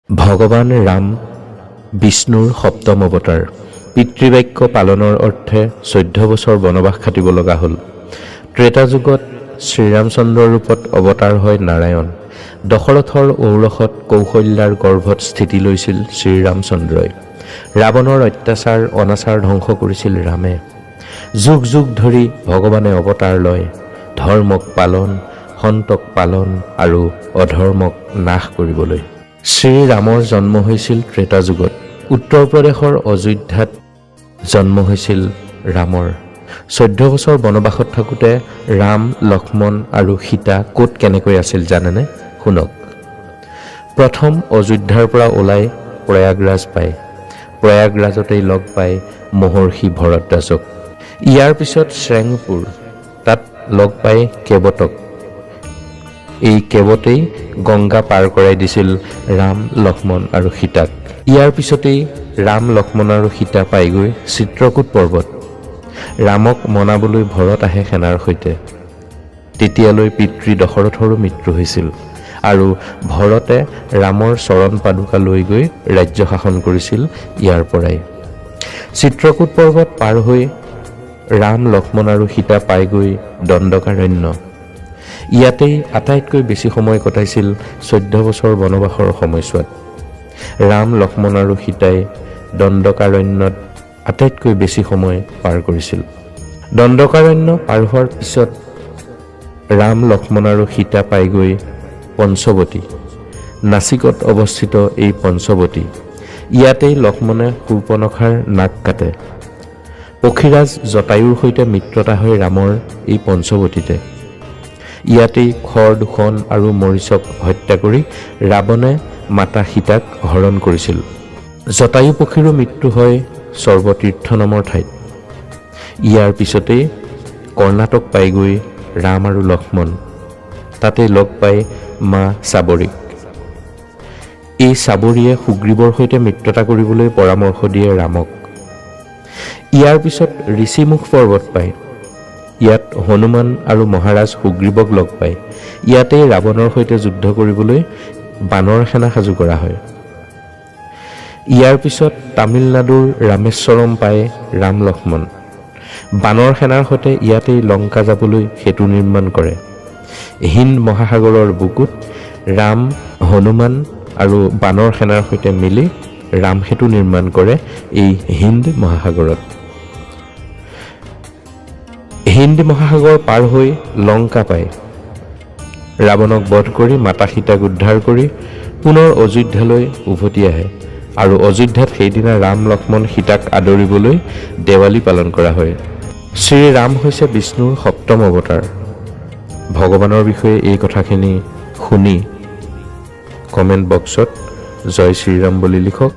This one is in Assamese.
ভগৱান ৰাম বিষ্ণুৰ সপ্তম অৱতাৰ। পিতৃবাক্য পালনৰ অৰ্থে 14 বছৰ বনবাস খাটিব লগা হ'ল। ত্ৰেতা যুগত শ্ৰীৰামচন্দ্ৰৰ ৰূপত অৱতাৰ হয় নাৰায়ণ। দশৰথৰ ঔৰসত কৌশল্যাৰ গৰ্ভত স্থিতি লৈছিল শ্ৰীৰামচন্দ্ৰই। ৰাৱণৰ অত্যাচাৰ অনাচাৰ ধ্বংস কৰিছিল ৰামে। যুগ যুগ ধৰি ভগৱানে অৱতাৰ লয় ধৰ্মক পালন, সন্তক পালন আৰু অধৰ্মক নাশ কৰিবলৈ। শ্ৰীৰামৰ জন্ম হৈছিল ত্ৰেতা যুগত। উত্তৰ প্ৰদেশৰ অযোধ্যাত জন্ম হৈছিল ৰামৰ। 14 বছৰ বনবাসত থাকোঁতে ৰাম, লক্ষ্মণ আৰু সীতা ক'ত কেনেকৈ আছিল জানেনে? শুনক। প্ৰথম অযোধ্যাৰ পৰা ওলাই প্ৰয়াগৰাজ পায়। প্ৰয়াগৰাজতেই লগ পায় মহৰ্ষি ভৰদ্বাজক। ইয়াৰ পিছত শ্ৰেংপুৰ, তাত লগ পায় কেৱটক। এই কেৱতেই গংগা পাৰ কৰাই দিছিল ৰাম, লক্ষ্মণ আৰু সীতাক। ইয়াৰ পিছতেই ৰাম, লক্ষ্মণ আৰু সীতা পায়গৈ চিত্ৰকূট পৰ্বত। ৰামক মনাবলৈ ভৰত আহে সেনাৰ সৈতে। তেতিয়ালৈ পিতৃ দশৰথৰো মৃত্যু হৈছিল আৰু ভৰতে ৰামৰ চৰণ পাদুকা লৈ গৈ ৰাজ্য শাসন কৰিছিল ইয়াৰ পৰাই। চিত্ৰকূট পৰ্বত পাৰ হৈ ৰাম, লক্ষ্মণ আৰু সীতা পায়গৈ দণ্ডকাৰণ্য। ইয়াতেই আটাইতকৈ বেছি সময় কটাইছিল 14 বছৰ বনবাসৰ সময়ছোৱাত। ৰাম, লক্ষ্মণ আৰু সীতাই দণ্ডকাৰণ্যত আটাইতকৈ বেছি সময় পাৰ কৰিছিল। দণ্ডকাৰণ্য পাৰ হোৱাৰ পিছত ৰাম, লক্ষ্মণ আৰু সীতা পায়গৈ পঞ্চৱতী। নাচিকত অৱস্থিত এই পঞ্চৱতী। ইয়াতেই লক্ষ্মণে শূৰ্পণখাৰ নাক কাটে। পক্ষীৰাজ জটায়ুৰ সৈতে মিত্ৰতা হয় ৰামৰ এই পঞ্চৱতীতে। ইয়াতেই খৰ, দূষণ আৰু মৰিচক হত্যা কৰি ৰাৱণে মাতা সীতাক হৰণ কৰিছিল। জটায়ু পক্ষীৰো মৃত্যু হয় সৰ্বতীৰ্থ নামৰ ঠাইত। ইয়াৰ পিছতেই কৰ্ণাটক পায়গৈ ৰাম আৰু লক্ষ্মণ। তাতে লগ পায় মা চাবৰীক। এই চাবৰীয়ে সুগ্ৰীৱৰ সৈতে মিত্ৰতা কৰিবলৈ পৰামৰ্শ দিয়ে ৰামক। ইয়াৰ পিছত ঋষিমুখ পৰ্বত পায়। ইয়াত হনুমান আৰু মহাৰাজ সুগ্ৰীৱক লগ পায়। ইয়াতেই ৰাৱণৰ সৈতে যুদ্ধ কৰিবলৈ বানৰ সেনা সাজু কৰা হয়। ইয়াৰ পিছত তামিলনাডুৰ ৰামেশ্বৰম পায় ৰাম, লক্ষ্মণ। বানৰ সেনাৰ সৈতে ইয়াতেই লংকা যাবলৈ সেতু নিৰ্মাণ কৰে। হিন্দ মহাসাগৰৰ বুকুত ৰাম, হনুমান আৰু বানৰ সেনাৰ সৈতে মিলি ৰাম সেতু নিৰ্মাণ কৰে এই হিন্দ মহাসাগৰত। হিন্দ মহাসাগৰ পাৰ হৈ লংকা পায়। ৰাৱণক বধ কৰি মাতা সীতাক উদ্ধাৰ কৰি পুনৰ অযোধ্যালৈ উভতি আহে আৰু অযোধ্যাত সেইদিনা ৰাম, লক্ষ্মণ, সীতাক আদৰিবলৈ দেৱালী পালন কৰা হয়। শ্ৰীৰাম হৈছে বিষ্ণুৰ সপ্তম অৱতাৰ। ভগৱানৰ বিষয়ে এই কথাখিনি শুনি কমেণ্ট বক্সত জয় শ্ৰীৰাম বুলি লিখক।